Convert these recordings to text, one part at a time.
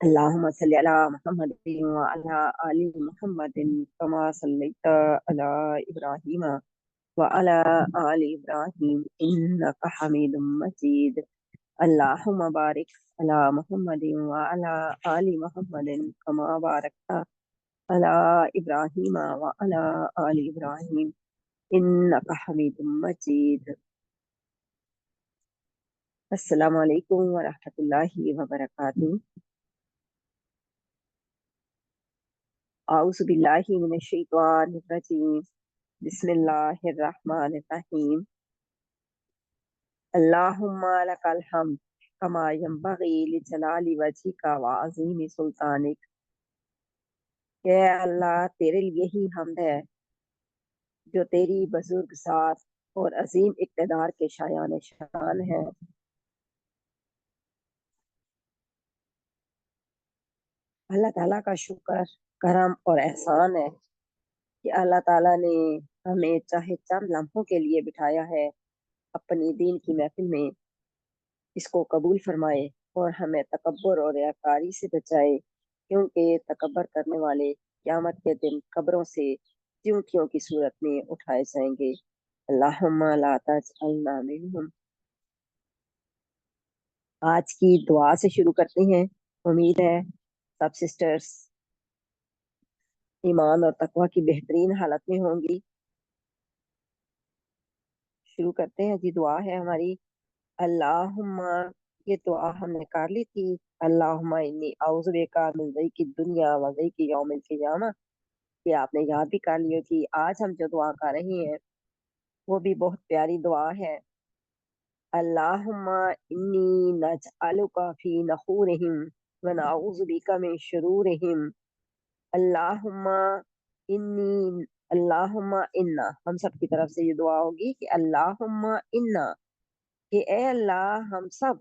اللهم صل على محمد وعلى آل محمد كما صليت على إبراهيم وعلى آل إبراهيم إنك حميد مجيد. اللهم بارك على محمد وعلى آل محمد كما باركت على إبراهيم وعلى آل إبراهيم إنك حميد مجيد. السلام علیکم ورحمۃ اللہ وبرکاتہ. اعوذ باللہ من الشیطان الرجیم. بسم اللہ الرحمن الرحیم. اللہم لک الحمد کما ینبغی لجلال وجہک وعظیم سلطانک. کہ اللہ تیرے لیے ہی حمد ہے جو تیری بزرگ ذات اور عظیم اقتدار کے شایان شان ہے. اللہ تعالیٰ کا شکر، کرم اور احسان ہے کہ اللہ تعالیٰ نے ہمیں چاہے چند لمحوں کے لیے بٹھایا ہے اپنی دین کی محفل میں. اس کو قبول فرمائے اور ہمیں تکبر اور ریاکاری سے بچائے، کیونکہ تکبر کرنے والے قیامت کے دن قبروں سے چیونٹیوں کی صورت میں اٹھائے جائیں گے. اللہم لا تجعلنا منہم. آج کی دعا سے شروع کرتے ہیں. امید ہے سب سسٹرز ایمان اور تقوی کی بہترین حالت میں ہوں گی. شروع کرتے ہیں جی. دعا ہے ہماری اللہم، یہ دعا ہم نے کر لی تھی. اللہم انی اعوذ بک من ضیق الدنیا و ضیق یوم القیامہ، یہ آپ نے یاد بھی کر لی تھی. آج ہم جو دعا کر رہے ہیں وہ بھی بہت پیاری دعا ہے. اللہم انی نجعلک فی نحورہم ونعوذ بک من شرورہم. اللہم انی، اللہم انا، ہم سب کی طرف سے یہ دعا ہوگی کہ اللہم انا، کہ اے اللہ ہم سب،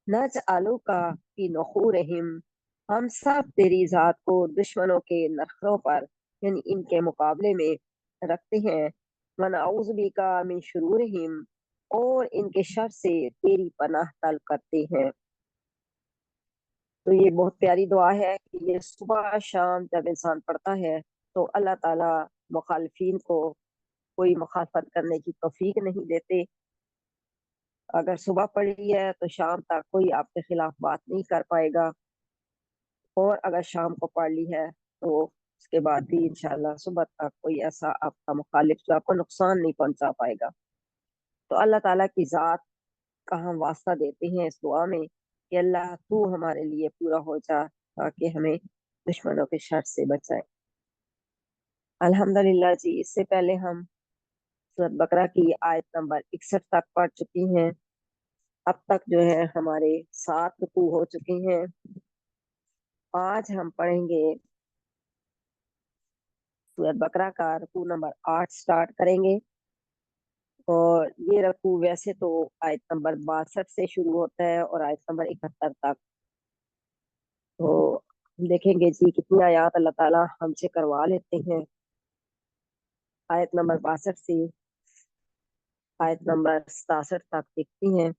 نجعلک فی نحورہم، ہم سب تیری ذات کو دشمنوں کے نخروں پر یعنی ان کے مقابلے میں رکھتے ہیں. ونعوذ بک من شرورہم، اور ان کے شر سے تیری پناہ طلب کرتے ہیں. تو یہ بہت پیاری دعا ہے کہ یہ صبح شام جب انسان پڑھتا ہے تو اللہ تعالیٰ مخالفین کو کوئی مخالفت کرنے کی توفیق نہیں دیتے. اگر صبح پڑھی ہے تو شام تک کوئی آپ کے خلاف بات نہیں کر پائے گا، اور اگر شام کو پڑھ لی ہے تو اس کے بعد بھی انشاءاللہ صبح تک کوئی ایسا آپ کا مخالف جو آپ کو نقصان نہیں پہنچا پائے گا. تو اللہ تعالیٰ کی ذات کا ہم واسطہ دیتے ہیں اس دعا میں کہ اللہ تو ہمارے لیے پورا ہو جا تاکہ ہمیں دشمنوں کے شر سے بچائے. الحمدللہ جی. اس سے پہلے ہم سورۃ بقرہ کی آیت نمبر 61 تک پڑھ چکی ہیں. اب تک جو ہے ہمارے 7 رکوع ہو چکے ہیں. آج ہم پڑھیں گے سورۃ بقرہ کا رکوع نمبر 8 سٹارٹ کریں گے. اور یہ رکوع ویسے تو آیت نمبر 62 سے شروع ہوتا ہے اور آیت نمبر 71 تک. تو دیکھیں گے جی کتنی آیات اللہ تعالیٰ ہم سے کروا لیتے ہیں. آیت نمبر 62 سے آیت نمبر 67 تک دیکھتی ہیں.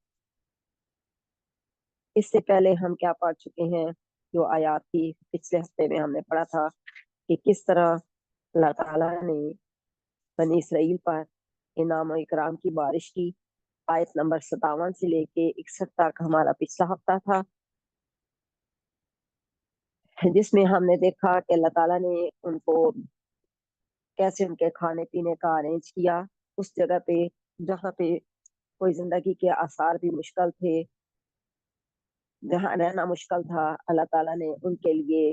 اس سے پہلے ہم کیا پڑھ چکے ہیں؟ جو آیات تھی پچھلے ہفتے میں ہم نے پڑھا تھا کہ کس طرح اللہ تعالیٰ نے بنی اسرائیل پر انعام و اکرام کی بارش کی. آیت نمبر 57 سے لے کے 61 تک ہمارا پچھلا ہفتہ تھا، جس میں ہم نے دیکھا کہ اللہ تعالیٰ نے ان کو کیسے ان کے کھانے پینے کا ارینج کیا. اس جگہ پہ جہاں پہ کوئی زندگی کے آثار بھی مشکل تھے، جہاں رہنا مشکل تھا، اللہ تعالیٰ نے ان کے لیے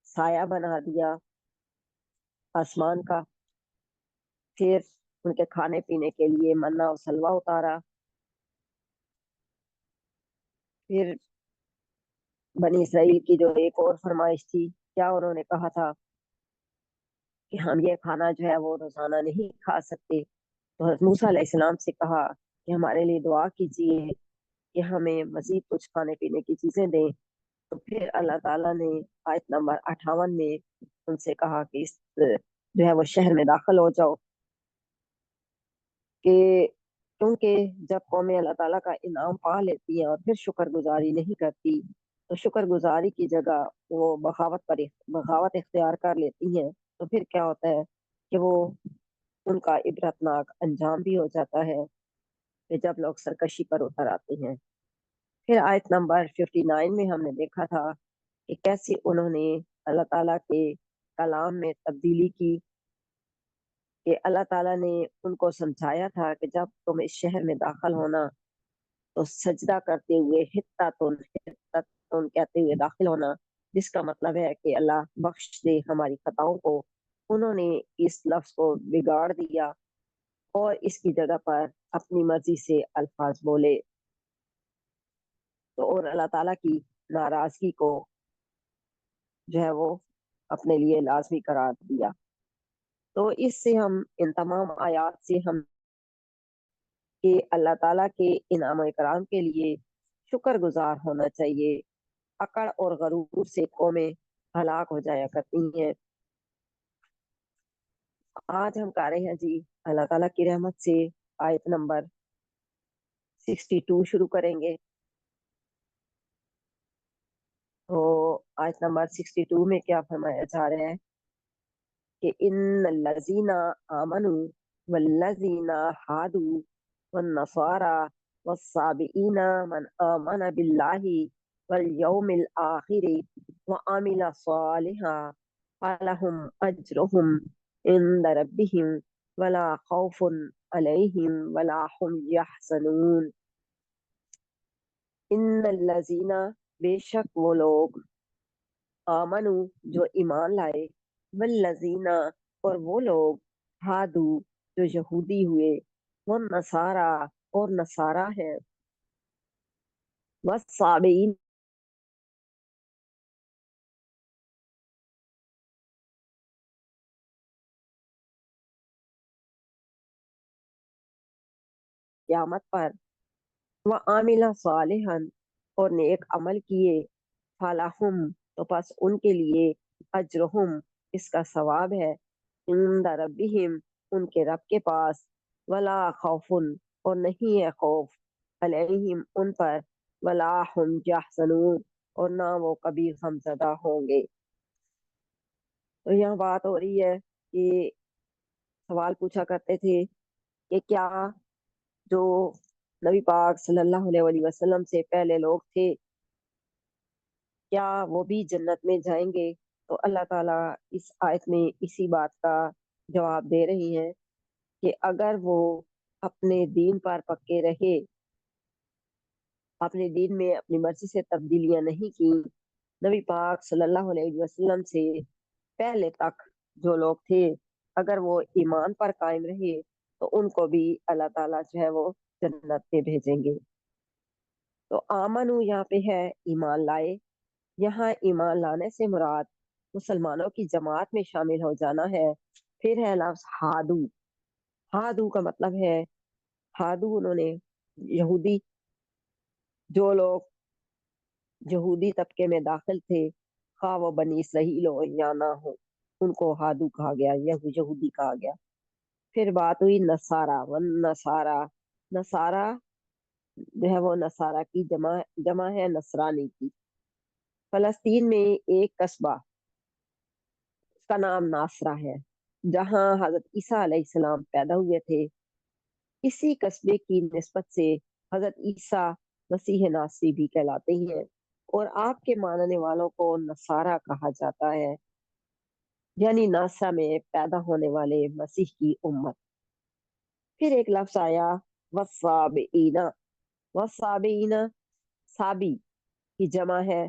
سایہ بنا دیا آسمان کا. پھر ان کے کھانے پینے کے لیے منہ و سلوہ اتارا. پھر بنی اسرائیل کی جو ایک اور فرمائش تھی، کیا انہوں نے کہا تھا کہ ہم یہ کھانا جو ہے وہ روزانہ نہیں کھا سکتے. تو حضرت موسیٰ علیہ السلام سے کہا کہ ہمارے لیے دعا کیجیے کہ ہمیں مزید کچھ کھانے پینے کی چیزیں دیں. تو پھر اللہ تعالیٰ نے آیت نمبر 58 میں ان سے کہا کہ اس जो है वो शहर में दाखिल हो जाओ। कि क्योंकि जब कौमें अल्लाह ताला का इनाम पा लेती हैं और फिर शुक्रगुजारी नहीं करती, तो शुक्रगुजारी की जगह वो बगावत इख्तियार कर लेती हैं, तो फिर क्या होता है कि वो उनका इबरतनाक अंजाम भी हो जाता है कि जब लोग सरकशी पर उतर आते हैं। फिर आयत नंबर 59 में हमने देखा था कि कैसे उन्होंने अल्लाह ताला के कलाम में तब्दीली की, कि अल्लाह ताला ने उनको समझाया था कि जब तुम इस शहर में दाखिल होना तो सजदा करते हुए हित्ततुन कहते हुए दाखिल होना, जिसका मतलब है कि अल्लाह बख्श दे हमारी खताओं को। उन्होंने इस लफ्ज को बिगाड़ दिया और इसकी जगह पर अपनी मर्जी से अल्फाज बोले, तो और अल्लाह ताला की नाराजगी को जो है वो अपने लिए लाजमी करार दिया। तो इससे हम इन तमाम आयात से हम कि अल्लाह ताला के इनाम इकराम के लिए शुक्रगुजार होना चाहिए। अकड़ और गरूर से कौमें हलाक हो जाया करती हैं। आज हम कर रहे हैं जी अल्लाह ताला की रहमत से आयत नंबर 62 शुरू करेंगे। तो आयत नंबर 62 में क्या फरमाया जा रहा है कि इन लजीना आमनु वल्लजीना हादू वन्नसारा वस्साबिईना मन आमना बिल्लाहि वल यौमिल आखिरि व आमिला सालिहा फलहुम अज्रुहुम इंद रब्बिहिम वला खौफुन अलैहिम वला हुम यहज़नून। इन लजीना बेशक वो लोग आमनु जो ईमान लाए, वल्लजीना और वो लोग हादू जो यहूदी हुए, वो नसारा और नसारा है, वस्साबीन क़यामत पर, व आमिला सालिहन और नेक अमल किए, फलाहुम तो बस उनके लिए अजरहुम इसका सवाब है, इंद रब्बिहिम उनके रब के पास, वला खौफुन और नहीं है खौफ, अलैहिम उन पर, वला हुम यहज़नून और ना वो कभी गमज़दा होंगे। तो यहाँ बात हो रही है कि सवाल पूछा करते थे कि क्या जो नबी पाक सल्लल्लाहु अलैहि वसल्लम से पहले लोग थे, क्या वो भी जन्नत में जाएंगे? तो अल्लाह ताला इस आयत में इसी बात का जवाब दे रही हैं कि अगर वो अपने दीन पर पक्के रहे, अपने दीन में अपनी मर्जी से तब्दीलियां नहीं की, नबी पाक सल्लल्लाहु अलैहि वसल्लम से पहले तक जो लोग थे, अगर वो ईमान पर कायम रहे, तो उनको भी अल्लाह ताला जो है वो जन्नत में भेजेंगे। तो आमनु यहाँ पे है ईमान लाए। यहाँ ईमान लाने से मुराद मुसलमानों की जमात में शामिल हो जाना है। फिर है लफ्ज हादू। हादू का मतलब है, हादू उन्होंने यहूदी, जो लोग यहूदी तबके में दाखिल थे, खा वो बनी इसराइल हो या ना हो, उनको हादू कहा गया, यहूदी कहा गया। फिर बात हुई नसारा व नसारा। नसारा जो है वो नसारा की जमा है नसरानी की। फलस्तीन में एक कस्बा, उसका नाम नासरा है, जहाँ हजरत ईसा अलैहिस्सलाम पैदा हुए थे। इसी कस्बे की निस्बत से हजरत ईसा मसीह नासरी भी कहलाते हैं और आपके मानने वालों को नसारा कहा जाता है, यानी नासा में पैदा होने वाले मसीह की उम्मत। फिर एक लफ्ज आया वसाबीना। वसाबीना साबी की जमा है।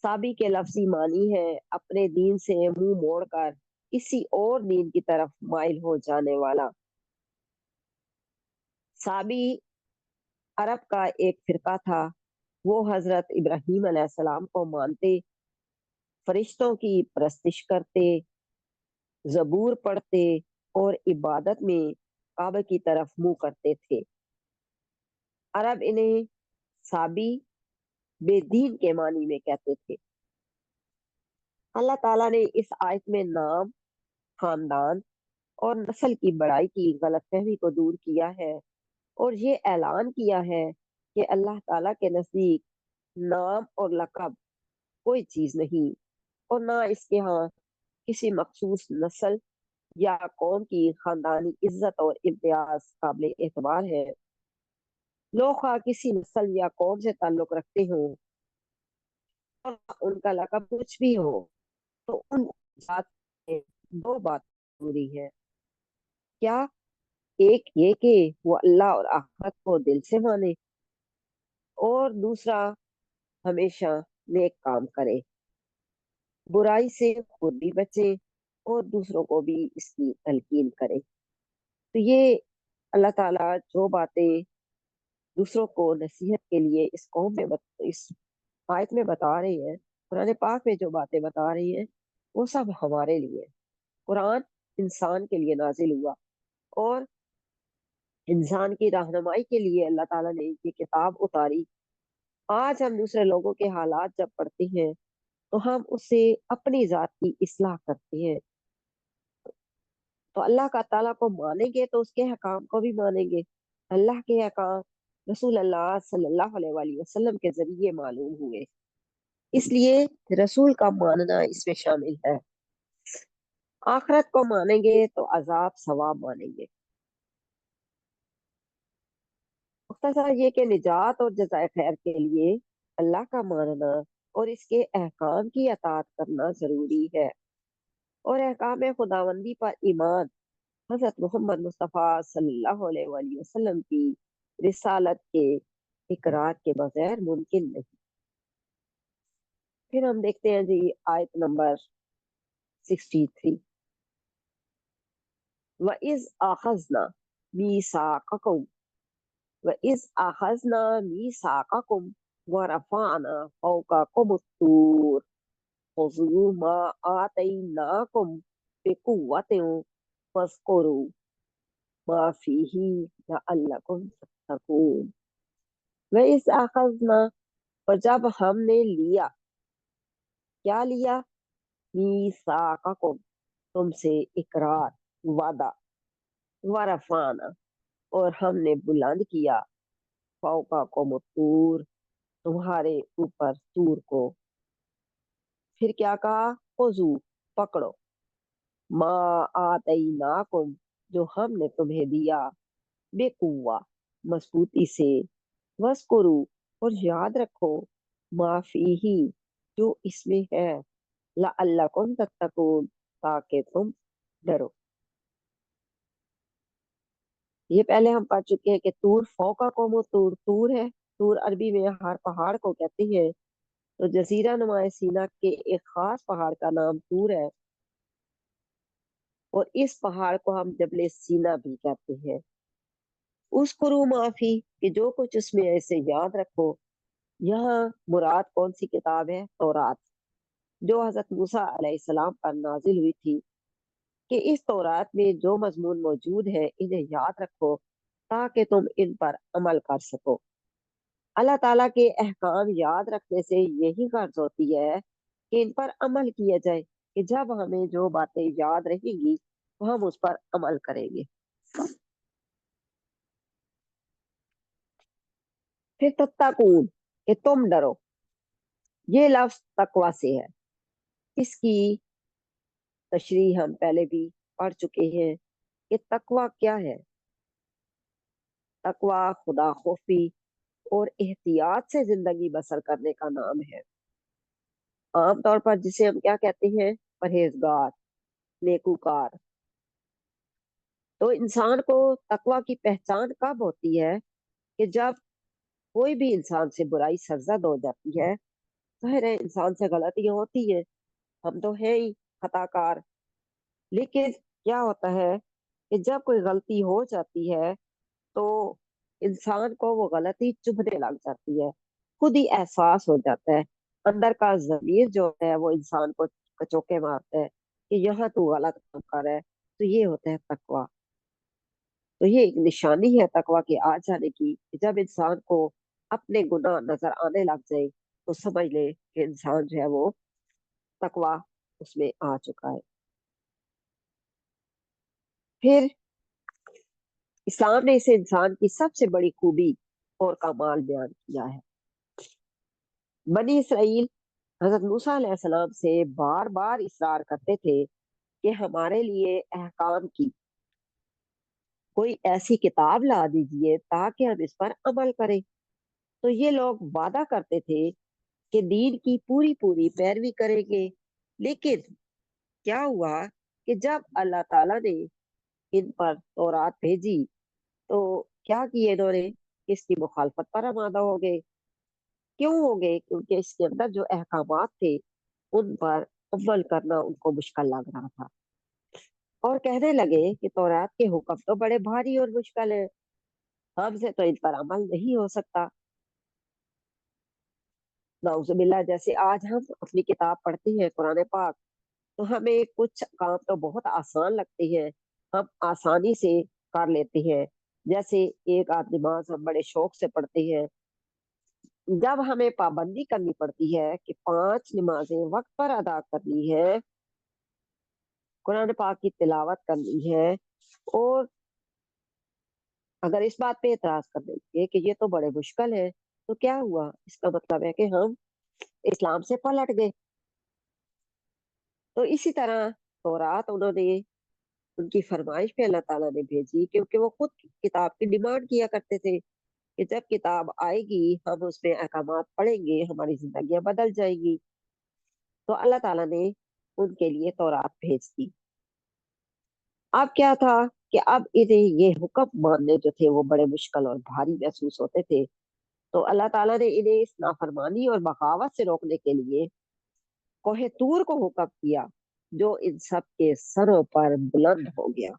साबी के लफ्जी मानी है अपने दीन से मुंह मोड़कर किसी और दीन की तरफ माइल हो जाने वाला। साबी अरब का एक फिरका था। वो हजरत इब्राहिम अलैहिस्सलाम को मानते, फरिश्तों की परस्तिश करते, जबूर पढ़ते और इबादत में काबा की तरफ मुंह करते थे। अरब इन्हें साबी बेदीन के मानी में कहते थे। अल्लाह ताला ने इस आयत में नाम خاندان اور نسل کی بڑائی کی غلط فہمی کو دور کیا ہے، اور یہ اعلان کیا ہے کہ اللہ تعالیٰ کے نزدیک نام اور لقب کوئی چیز نہیں، اور نہ اس کے ہاں کسی مخصوص نسل یا قوم کی خاندانی عزت اور امتیاز قابل اعتبار ہے۔ لوگ خواہ کسی نسل یا قوم سے تعلق رکھتے ہوں اور ان کا لقب کچھ بھی ہو، تو ان ذات میں دو بات ضروری ہے۔ کیا؟ ایک یہ کہ وہ اللہ اور آخرت کو دل سے مانے، اور دوسرا ہمیشہ نیک کام کرے، برائی سے خود بھی بچے اور دوسروں کو بھی اس کی تلقین کرے۔ تو یہ اللہ تعالیٰ جو باتیں دوسروں کو نصیحت کے لیے اس قوم میں اس آیت میں بتا رہی ہیں، قرآن پاک میں جو باتیں بتا رہی ہیں، وہ سب ہمارے لیے۔ قرآن انسان کے لیے نازل ہوا، اور انسان کی رہنمائی کے لیے اللہ تعالیٰ نے یہ کتاب اتاری۔ آج ہم دوسرے لوگوں کے حالات جب پڑھتے ہیں تو ہم اس سے اپنی ذات کی اصلاح کرتے ہیں۔ تو اللہ کا تعالیٰ کو مانیں گے تو اس کے حکام کو بھی مانیں گے۔ اللہ کے حکام رسول اللہ صلی اللہ علیہ وآلہ وسلم کے ذریعے معلوم ہوئے، اس لیے رسول کا ماننا اس میں شامل ہے۔ آخرت کو مانیں گے تو عذاب ثواب مانیں گے۔ مختصر یہ کہ نجات اور جزائے خیر کے لیے اللہ کا ماننا اور اس کے احکام کی اطاعت کرنا ضروری ہے، اور احکام خداوندی پر ایمان حضرت محمد مصطفیٰ صلی اللہ علیہ وآلہ وسلم کی رسالت کے اقرار کے بغیر ممکن نہیں۔ پھر ہم دیکھتے ہیں جی آیت نمبر 63، وَإِذْ أَخَذْنَا مِيثَاقَكُمْ وَإِذْ أَخَذْنَا مِيثَاقَكُمْ وَرَفَعْنَا فَوْقَكُمُ الطُّورَ خُذُوا مَا آتَيْنَاكُمْ بِقُوَّةٍ وَاذْكُرُوا مَا فِيهِ لَعَلَّكُمْ تَتَّقُونَ۔ وَإِذْ أَخَذْنَا، اور جب ہم نے لیا، کیا لیا؟ میثاقکم، تم سے اقرار، وعدہ، ورفعنا، اور ہم نے بلند کیا، فوقکم الطور، تمہارے اوپر طور کو۔ پھر کیا کہا؟ خذو، پکڑو، ما آتیناکم، جو ہم نے تمہیں دیا، بے قوہ، مضبوطی سے، وذکروا، اور یاد رکھو، ما فیہ، جو اس میں ہے، لعلکم تتقون، تاکہ تم ڈرو۔ یہ پہلے ہم پڑھ چکے ہیں کہ طور فوقا قوم طور، طور ہے، طور عربی میں ہر پہاڑ کو کہتے ہیں، تو جزیرہ نما سینا کے ایک خاص پہاڑ کا نام طور ہے، اور اس پہاڑ کو ہم جبل سینا بھی کہتے ہیں۔ اس قرو معافی، کہ جو کچھ اس میں ایسے یاد رکھو۔ یہاں مراد کون سی کتاب ہے؟ تورات، جو حضرت موسیٰ علیہ السلام پر نازل ہوئی تھی، کہ اس تورات میں جو مضمون موجود ہے انہیں یاد رکھو تاکہ تم ان پر عمل کر سکو۔ اللہ تعالیٰ کے احکام یاد رکھنے سے یہی غرض ہوتی ہے کہ ان پر عمل کیا جائے، کہ جب ہمیں جو باتیں یاد رہیں گی تو ہم اس پر عمل کریں گے۔ پھر تتقون، کہ تم ڈرو، یہ لفظ تقوی سے ہے۔ اس کی تشریح ہم پہلے بھی پڑھ چکے ہیں کہ تقوی کیا ہے۔ تقوی خدا خوفی اور احتیاط سے زندگی بسر کرنے کا نام ہے۔ عام طور پر جسے ہم کیا کہتے ہیں؟ پرہیزگار، نیکوکار۔ تو انسان کو تقوی کی پہچان کب ہوتی ہے؟ کہ جب کوئی بھی انسان سے برائی سرزد ہو جاتی ہے۔ ظاہر ہے انسان سے غلطیاں ہوتی ہیں، ہم تو ہیں ہی خطا کار، لیکن کیا ہوتا ہے کہ جب کوئی غلطی ہو جاتی ہے تو انسان کو وہ غلطی چبھنے لگ جاتی ہے، خود ہی احساس ہو جاتا ہے، اندر کا ضمیر جو ہے وہ انسان کو کچوکے مارتا ہے کہ یہاں تو غلط کام کر رہا ہے۔ تو یہ ہوتا ہے تقوی۔ تو یہ ایک نشانی ہے تقوی کے آ جانے کی، کہ جب انسان کو اپنے گناہ نظر آنے لگ جائے تو سمجھ لے کہ انسان جو ہے وہ تقوی اس میں آ چکا ہے۔ फिर इस्लाम ने इसे इंसान की सबसे बड़ी खूबी और कमाल बयान किया है। बनी इसराइल हजरत मूसा अलैहिस्सलाम से बार बार इसरार करते थे कि हमारे लिए अहकाम की कोई ऐसी किताब ला दीजिए ताकि हम इस पर अमल करें। तो ये लोग वादा करते थे कि दीन की पूरी पूरी पैरवी करेंगे। लेकिन क्या हुआ कि जब अल्लाह ताला ने इन पर तौरात भेजी तो क्या किए इन्होंने, इसकी मुखालफत पर आमादा हो गए। क्यों हो गए? क्योंकि इसके अंदर जो अहकामात थे उन पर अमल करना उनको मुश्किल लग रहा था और कहने लगे कि तौरात के हुक्म तो बड़े भारी और मुश्किल है, हमसे तो इन पर अमल नहीं हो सकता। नाउजुबिल्ला, जैसे आज हम अपनी किताब पढ़ते हैं कुरान पाक, तो हमें कुछ काम तो बहुत आसान लगते हैं, हम आसानी से कर लेते हैं। जैसे एक आध नमाज हम बड़े शौक से पढ़ते हैं। जब हमें पाबंदी करनी पड़ती है कि 5 नमाजें वक्त पर अदा करनी है, कुरान पाक की तिलावत करनी है, और अगर इस बात पे एतराज कर देंगे कि ये तो बड़े मुश्किल है, तो क्या हुआ? इसका मतलब है कि हम इस्लाम से पलट गए। तो इसी तरह तौरात उन्होंने उनकी फरमाइश पे अल्लाह ताला ने भेजी, क्योंकि वो खुद किताब की डिमांड किया करते थे कि जब किताब आएगी हम उसमें अहकामात पढ़ेंगे, हमारी जिंदगियां बदल जाएगी। तो अल्लाह ताला ने उनके लिए तौरात भेज दी। अब क्या था कि अब इन्हें ये हुक्म मानने जो थे वो बड़े मुश्किल और भारी महसूस होते थे। तो अल्लाह ताला ने इन्हें इस नाफरमानी और बगावत से रोकने के लिए कोहे तूर को हुक्म किया, जो इन सब के सरों पर बुलंद हो गया।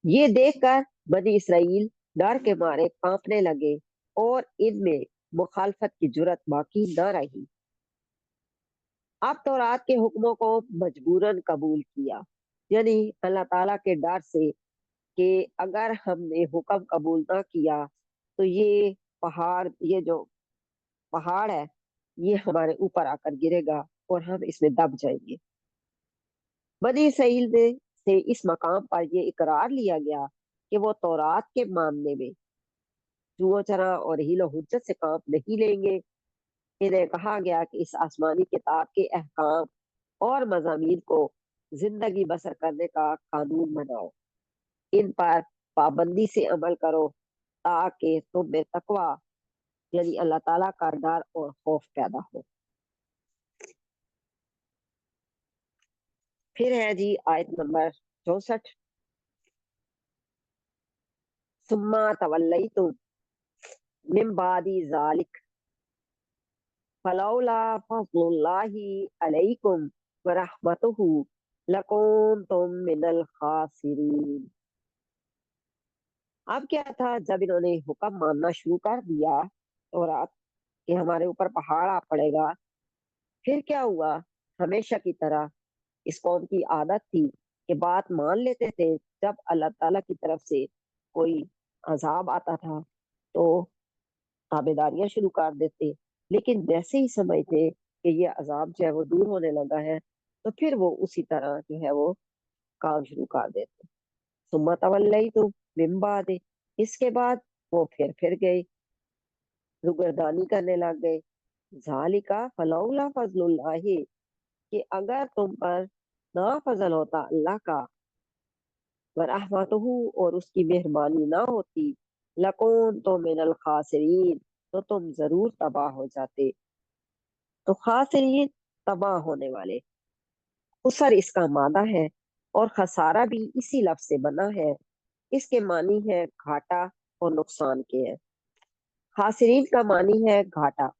ये देखकर बनी इसराइल डर के मारे कांपने लगे और इनमें मुखालफत की जुर्रत बाकी न रही। अब तौरात के हुक्मों को मजबूरन कबूल किया, यानी अल्लाह ताला के डर से कि अगर हमने हुक्म कबूल ना किया तो ये जो पहाड़ है ये हमारे ऊपर आकर गिरेगा और हम इसमें दब जाएंगे। बनी इसराइल ने से इस मकाम पर ये इकरार लिया गया कि वो तौरात के मानने में जुओ चरा और हीलो हुज्जत से काम नहीं लेंगे। इन्हें कहा गया कि इस आसमानी किताब के अहकाम और मजामीन को जिंदगी बसर करने का कानून बनाओ, इन पर पाबंदी से अमल करो ताकि तुम में तकवा यानी अल्लाह ताला का डर और खौफ पैदा हो। फिर है जी आयत नंबर 64। सुम्मा तवल्लैतुम मिन बादी जालिक फलौला फज़लुल्लाहि अलैकुम व रहमतुहु लकुंतुम मिनल खासिरीन। अब क्या था, जब इन्होंने हुक्म मानना शुरू कर दिया और रात कि हमारे ऊपर पहाड़ आ पड़ेगा, फिर क्या हुआ? हमेशा की तरह इस कौम की आदत थी कि बात मान लेते थे। जब अल्लाह ताला की तरफ से कोई अजाब आता था तो ताबेदारियां शुरू कर देते। लेकिन जैसे ही समझते कि ये अजाब जो है वो दूर होने लगा है, तो फिर वो उसी तरह जो है वो काम शुरू कर देते। सुम्मा तवल्लई तो मिन बाद, इसके बाद वो फिर गए, रुगरदानी करने लग गए। जालिका फलौला फजलुल्लाहि, कि अगर तुम पर ना फजल होता अल्लाह का, व रहमतहू और उसकी मेहरबानी ना होती, लकून तो मिनल खासिरीन, तो तुम जरूर तबाह हो जाते। तो खासिरीन तबाह होने वाले, उसर इसका मादा है और खसारा भी इसी लफ्ज से बना है। इसके मानी है घाटा और नुकसान के है। खासिरीन का मानी है घाटा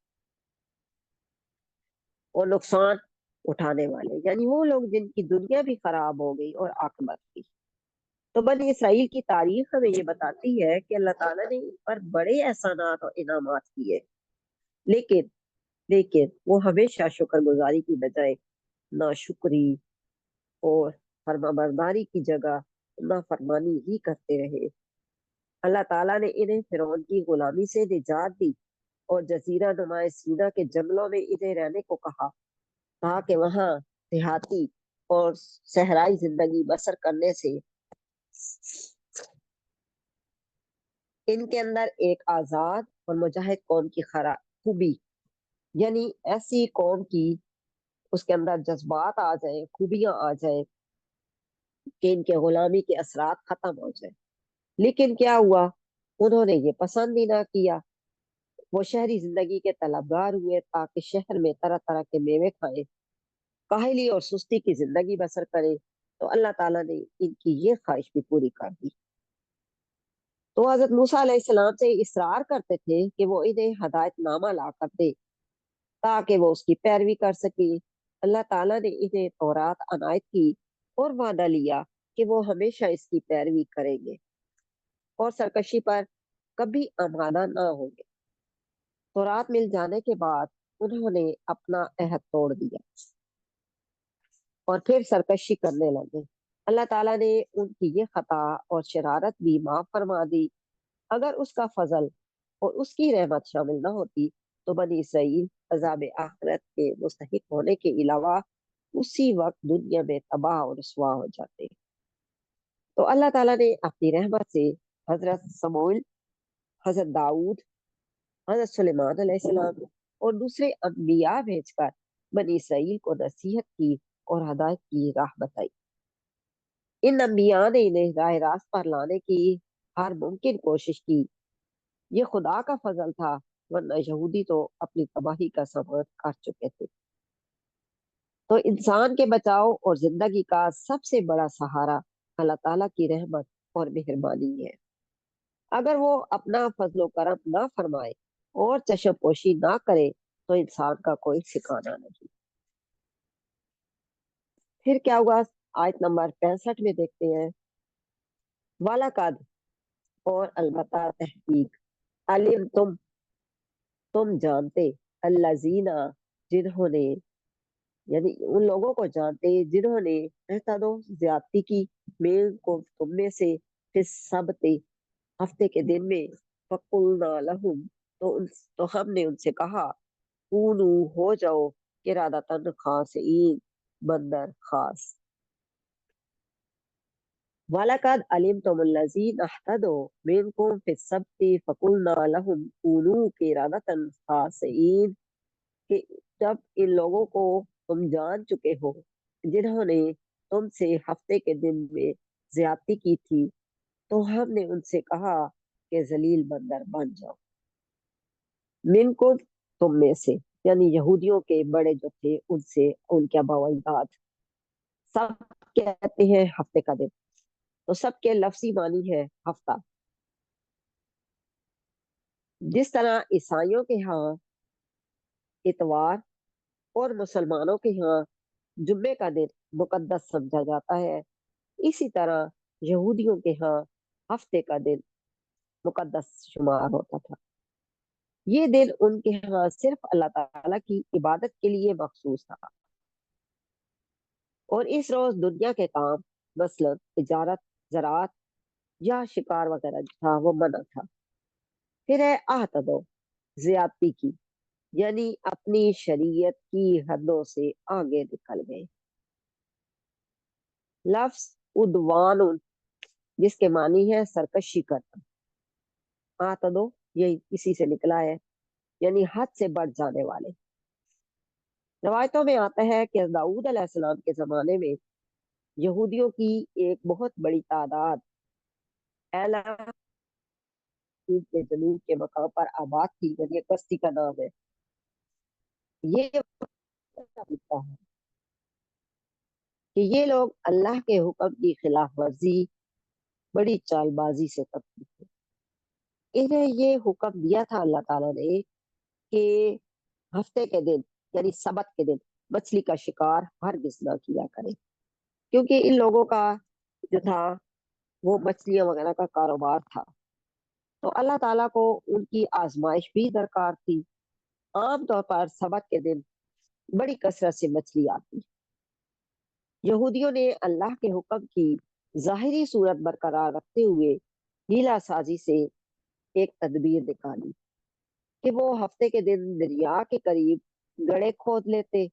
और नुकसान उठाने वाले, यानी वो लोग जिनकी दुनिया भी खराब हो गई और आखिरत भी। तो बनी इसराइल की तारीख हमें ये बताती है कि अल्लाह ताला ने इन पर बड़े एहसानात और इनामात किए, लेकिन लेकिन वो हमेशा शुक्रगुजारी की बजाय नाशुक्री और फर्माबरदारी की जगह नाफरमानी ही करते रहे। अल्लाह ताला ने इन्हें फिरौन की गुलामी से निजात दी और जजीरा नुमा सीना के जंगलों में इन्हें रहने को कहा, ताकि वहां देहाती اور صحرائی زندگی بسر کرنے سے ان کے اندر ایک آزاد اور مجاہد قوم کی خوبی، یعنی ایسی قوم کی اس کے اندر جذبات آ جائیں، خوبیاں آ جائیں کہ ان کے غلامی کے اثرات ختم ہو جائیں۔ لیکن کیا ہوا، انہوں نے یہ پسند ہی نہ کیا۔ وہ شہری زندگی کے طلبگار ہوئے تاکہ شہر میں طرح طرح کے میوے کھائیں، کاہلی اور سستی کی زندگی بسر کریں۔ تو اللہ تعالیٰ نے ان کی یہ خواہش بھی پوری کر دی۔ تو حضرت موسیٰ علیہ السلام سے اصرار کرتے تھے کہ وہ انہیں ہدایت نامہ لا کر دے تاکہ وہ اس کی پیروی کر سکے۔ اللہ تعالیٰ نے انہیں تورات عنایت کی اور وعدہ لیا کہ وہ ہمیشہ اس کی پیروی کریں گے اور سرکشی پر کبھی آمادہ نہ ہوں گے۔ تورات مل جانے کے بعد انہوں نے اپنا عہد توڑ دیا اور پھر سرکشی کرنے لگے۔ اللہ تعالیٰ نے ان کی یہ خطا اور شرارت بھی معاف فرما دی۔ اگر اس کا فضل اور اس کی رحمت شامل نہ ہوتی تو بنی اسرائیل عذاب آخرت کے مستحق ہونے کے علاوہ اسی وقت دنیا میں تباہ اور رسوا ہو جاتے۔ تو اللہ تعالیٰ نے اپنی رحمت سے حضرت سموئیل، حضرت داؤد، حضرت سلیمان علیہ السلام اور دوسرے انبیاء بھیج کر بنی اسرائیل کو نصیحت کی اور ہدایت کی راہ بتائی۔ ان انبیاء نے انہیں راہ راست پر لانے کی ہر ممکن کوشش کی۔ یہ خدا کا فضل تھا، ورنہ یہودی تو اپنی تباہی کا سبب کر چکے تھے۔ تو انسان کے بچاؤ اور زندگی کا سب سے بڑا سہارا اللہ تعالیٰ کی رحمت اور مہربانی ہے۔ اگر وہ اپنا فضل و کرم نہ فرمائے اور چشم پوشی نہ کرے تو انسان کا کوئی ٹھکانہ نہیں۔ پھر کیا ہوا، آیت نمبر 65 میں دیکھتے ہیں، وَلَقَدْ اور البتہ تحقیق، علم تم جانتے، الذین جنہوں نے، یعنی ان لوگوں کو جانتے جنہوں نے اعتدوا زیادتی کی، تم میں سے، فی السبت ہفتے کے دن میں، فقلنا لہم تو ہم نے ان سے کہا، کونو ہو جاؤ قرادۃ خاسئین بندر خاص۔ وَلَقَدْ عَلِمْتُمُ الَّذِينَ اعْتَدَوْا مِنْكُمْ فِي السَّبْتِ فَقُلْنَا لَهُمْ كُونُوا قِرَدَةً خَاسِئِينَ، کہ جب ان لوگوں کو تم جان چکے ہو جنہوں نے تم سے ہفتے کے دن میں زیادتی کی تھی، تو ہم نے ان سے کہا کہ ذلیل بندر بن جاؤ۔ من کو تم میں سے، یعنی یہودیوں کے بڑے جو تھے ان سے، ان کے آباء و اجداد سب کہتے ہیں ہفتے کا دن، تو سب کے لفظی معنی ہے ہفتہ۔ جس طرح عیسائیوں کے ہاں اتوار اور مسلمانوں کے ہاں جمعے کا دن مقدس سمجھا جاتا ہے، اسی طرح یہودیوں کے ہاں ہفتے کا دن مقدس شمار ہوتا تھا۔ یہ دن ان کے ہاں صرف اللہ تعالیٰ کی عبادت کے لیے مخصوص تھا، اور اس روز دنیا کے کام، مثلا تجارت، زراعت یا شکار وغیرہ جو تھا وہ منع تھا۔ پھر ہے اعتدو، زیادتی کی، یعنی اپنی شریعت کی حدوں سے آگے نکل گئے۔ لفظ عدوان جس کے معنی ہے سرکشی کرنا، اعتدو یہ اسی سے نکلا ہے، یعنی حد سے بڑھ جانے والے۔ روایتوں میں آتا ہے کہ داؤد علیہ السلام کے زمانے میں یہودیوں کی ایک بہت بڑی تعداد ایلا کے جنوب کے مقام پر آباد تھی، یعنی بستی کا نام ہے۔ یہ لکھتا ہے کہ یہ لوگ اللہ کے حکم کی خلاف ورزی بڑی چال بازی سے کرتے تھے۔ انہیں یہ حکم دیا تھا اللہ تعالیٰ نے کہ ہفتے کے دن، یعنی سبت کے دن، مچھلی کا شکار ہرگز نہ کیا کرے، کیونکہ ان لوگوں کا جو تھا وہ مچھلیاں وغیرہ کا کاروبار تھا۔ تو اللہ تعالیٰ کو ان کی آزمائش بھی درکار تھی۔ عام طور پر سبت کے دن بڑی کثرت سے مچھلی آتی۔ یہودیوں نے اللہ کے حکم کی ظاہری صورت برقرار رکھتے ہوئے ہیلا سازی سے ایک تدبیر نکالی کہ وہ ہفتے کے دن دریا کے قریب گڑھے کھود لیتے،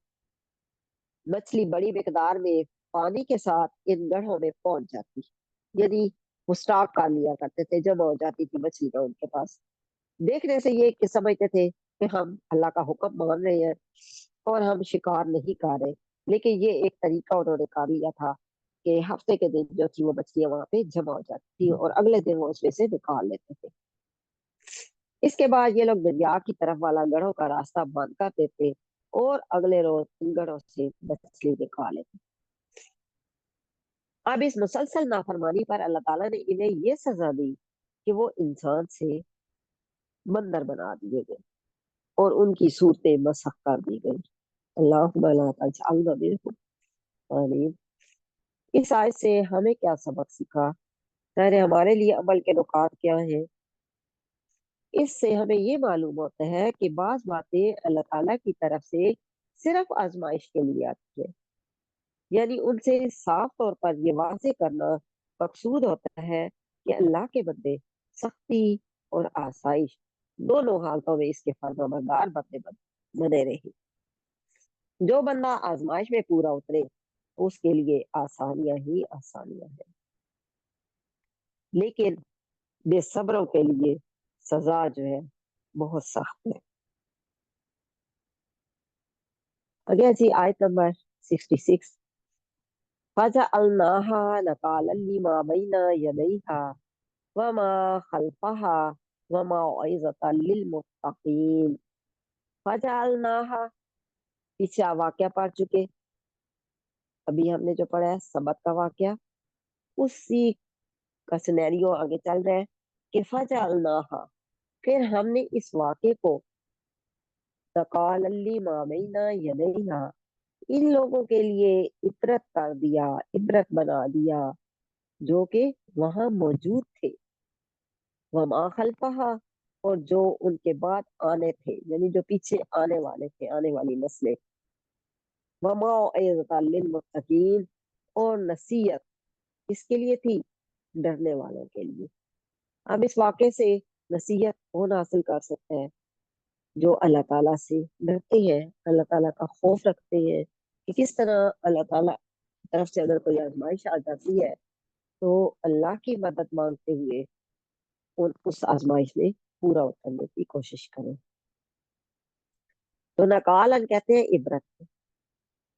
مچھلی بڑی مقدار میں पानी के साथ इन गढ़ों में पहुंच जाती। यानी वो स्टॉक कर लिया करते थे, जब हो जाती थी मछलियां उनके पास। देखने से ये कि समझते थे कि हम अल्लाह का हुक्म मान रहे हैं और हम शिकार नहीं कर रहे। लेकिन ये एक तरीका उन्होंने कर लिया था कि हफ्ते के दिन जो थी वो मछलियां वहां पे जमा हो जाती थी और अगले दिन वो उसमें से निकाल लेते थे। इसके बाद ये लोग दरिया की तरफ वाला गढ़ों का रास्ता बंद कर देते और अगले रोज इन गढ़ों से मछली निकाल लेते। अब इस मुसलसल नाफरमानी पर अल्लाह ताला ने इन्हें ये सजा दी कि वो इंसान से बंदर बना दिए गए और उनकी सूरतें मसख कर दी गई। अल्लाहुम्मा ला तजअलना मिनहुम। आमीन। इस आयत से हमें क्या सबक सीखा? पहले हमारे लिए अमल के नुकात क्या हैं? इससे हमें ये मालूम होता है कि बाज बातें अल्लाह ताला की तरफ से सिर्फ आजमाइश के लिए आती है। यानी उनसे साफ तौर पर ये वाजे करना मकसूद होता है कि अल्लाह के बंदे सख्ती और आसाइश दोनों हालतों में इसके फरमाबरदार बने रहे। जो बंदा आजमाइश में पूरा उतरे उसके लिए आसानियां ही आसानियां हैं, लेकिन बेसब्रों के लिए सजा जो है बहुत सख्त है। अगले जी आयत नंबर 66। फजअलनाहा नकालन लिमा बैना यदैहा वमा खल्फहा वमा मौइज़तल लिलमुत्तकीन। फजअलनाहा, पीछे वाक्या पढ़ चुके, अभी हमने जो पढ़ा है सबत का वाक्या, उसी का सिनेरियो आगे चल रहा है कि फजअलनाहा, फिर हमने इस वाक्य को नकालन लिमा बैना यदैहा, इन लोगों के लिए इबरत कर दिया, इबरत बना दिया जो कि वहां मौजूद थे। वमा खल्फहा, और जो उनके बाद आने थे, यानी जो पीछे आने वाले थे, आने वाली नस्लें। वमा लिलमुत्तकीन, और नसीहत किसके लिए थी? डरने वालों के लिए। अब इस वाक़े से नसीहत कौन हासिल कर सकता है? जो अल्लाह ताला से डरते हैं, अल्लाह ताला का खौफ रखते हैं कि किस तरह अल्लाह ताला की तरफ से अगर कोई आजमाइश आ जाती है तो अल्लाह की मदद मांगते हुए उस आजमाइश में पूरा उतरने की कोशिश करें। तो नकालन कहते हैं इबरत।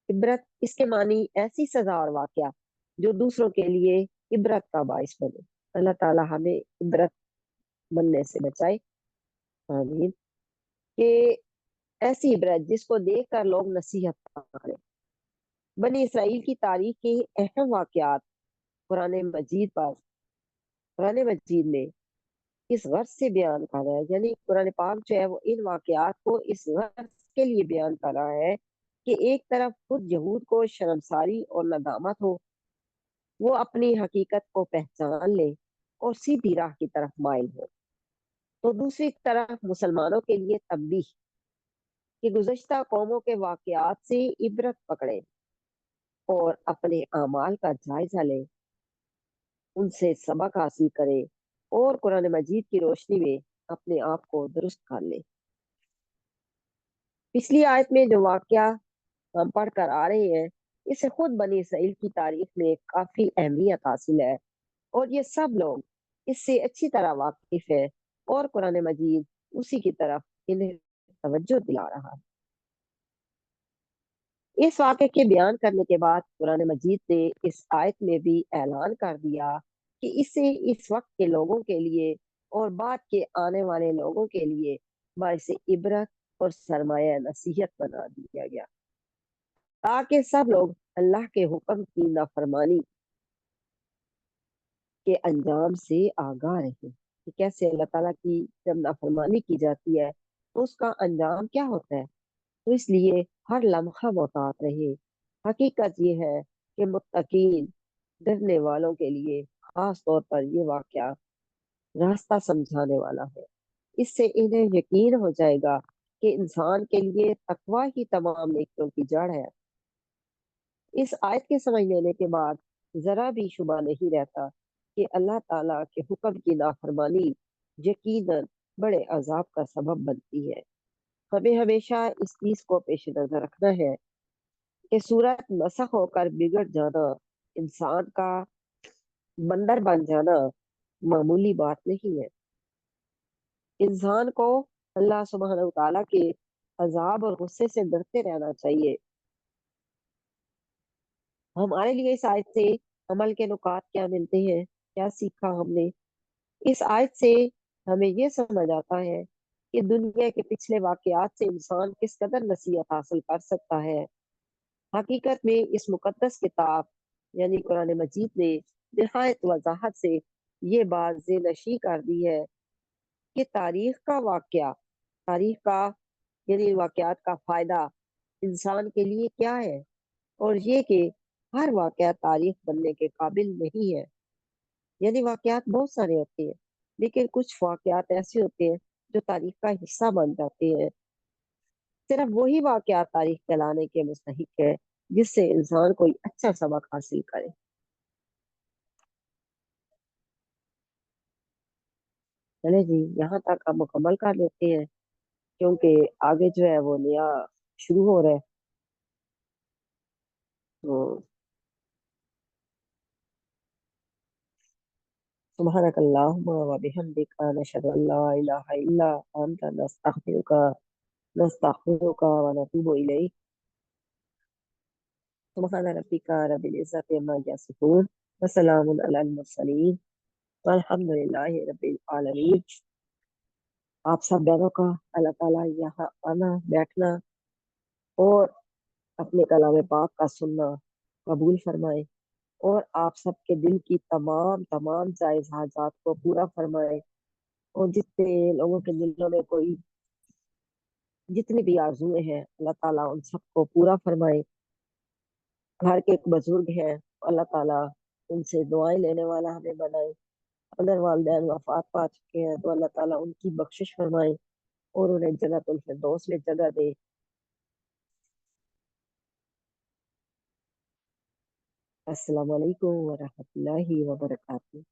इबरत इसके मानी ऐसी सजा और वाकया जो दूसरों के लिए इबरत का बाइस बने। अल्लाह ताला हमें इबरत बनने से बचाए। आमीन। कि ऐसी इबरत जिसको देखकर लोग नसीहत करें। बनी इसराइल की तारीख के अहम वाकयात कुरान मजीद पर कुरान मजीद में इस गर्ज से बयान कर रहा है, यानी कुरान पाक जो है वो इन वाकयात को इस गर्ज के लिए बयान कर रहा है कि एक तरफ खुद यहूद को शर्मसारी और नदामत हो, वो अपनी हकीकत को पहचान ले और सीधी राह की तरफ माइल हो, तो दूसरी तरफ मुसलमानों के लिए तंबीह कि गुज़श्ता कौमों के वाकयात से इबरत पकड़े और अपने अमाल का जायजा ले, उनसे सबक हासिल करे और कुरान मजीद की रोशनी में अपने आप को दुरुस्त कर ले। पिछली आयत में जो वाकया हम पढ़ कर आ रहे हैं, इससे खुद बनी इसराइल की तारीख में काफी अहमियत हासिल है और ये सब लोग इससे अच्छी तरह वाकिफ है और कुरान मजीद उसी की तरफ इन्हें तवज्जो दिला रहा है। इस वाक़े के बयान करने के बाद कुरान मजीद ने इस आयत में भी ऐलान कर दिया कि इसे इस वक्त के लोगों के लिए और बाद के आने वाले लोगों के लिए बाइस इबरत और सरमाया नसीहत बना दिया गया, ताकि सब लोग अल्लाह के हुक्म की नाफरमानी के अंजाम से आगाह रहे कि कैसे अल्लाह ताला की जब नाफरमानी की जाती है तो उसका अंजाम क्या होता है। तो इसलिए हर लम्हा मोहतात रहे। हकीकत ये है कि मुत्तकीन डरने वालों के लिए खास तौर पर ये वाकया रास्ता समझाने वाला है। इससे इन्हें यकीन हो जाएगा कि इंसान के लिए तकवा ही तमाम नेकियों की जड़ है। इस आयत के समझ लेने के बाद जरा भी शुबा नहीं रहता कि अल्लाह ताला के हुक्म की नाफरमानी यकीनन बड़े अजाब का सबब बनती है। हमें हमेशा इस चीज को पेश नजर रखना है कि सूरत मसख होकर बिगड़ जाना, इंसान का बंदर बन जाना मामूली बात नहीं है। इंसान को अल्लाह सुब्हानहू व तआला के अजाब और गुस्से से डरते रहना चाहिए। हमारे लिए इस आयत से अमल के नुकात क्या मिलते हैं, क्या सीखा हमने? इस आयत से हमें ये समझ आता है कि दुनिया के पिछले वाकयात से इंसान किस कदर नसीहत हासिल कर सकता है। हकीकत में इस मुकद्दस किताब यानी कुरान मजीद ने निहायत वजाहत से ये बात नशी कर दी है कि तारीख का यानी वाकयात का फायदा इंसान के लिए क्या है, और ये कि हर वाकया तारीख बनने के काबिल नहीं है। यानी वाकयात बहुत सारे होते हैं, लेकिन कुछ वाकयात ऐसे होते हैं जो तारीख का हिस्सा बन जाते हैं। सिर्फ वही वाकयात तारीख कहलाने के मुस्तहिक है जिससे इंसान कोई अच्छा सबक हासिल करे। चले जी, यहाँ तक हम मुकम्मल कर लेते हैं, क्योंकि आगे जो है वो नया शुरू हो रहा है। तो सुब्हानक अल्लाहुम्मा व बिहम्दिका नशहदु अल्ला इलाहा इल्ला अंता नस्तगफिरुका व नतूबु इलैक। सुब्हान रब्बिका रब्बिल इज्जति अम्मा यसिफून व सलामुन अलल मुरसलीन वल्हम्दुलिल्लाहि रब्बिल आलमीन। आप सब बहनों का अल्लाह ताला यहाँ आना बैठना और अपने कलाम पाक का सुनना कबूल फरमाए, और आप सबके दिल की तमाम तमाम जायज हाजात को पूरा फरमाए। और जितने लोगों के दिलों में कोई जितनी भी आरजुएं हैं, अल्लाह ताला उन सबको पूरा फरमाए। घर के एक बुजुर्ग हैं, अल्लाह ताला उनसे दुआएं लेने वाला हमें बनाए। अगर वालिदैन वफात पा चुके हैं तो अल्लाह ताला उनकी बख्शिश फरमाए और उन्हें जन्नतुल फिरदौस में जगह दे। अस्सलाम वालेकुम व रहमतुल्लाहि व बरकातहू।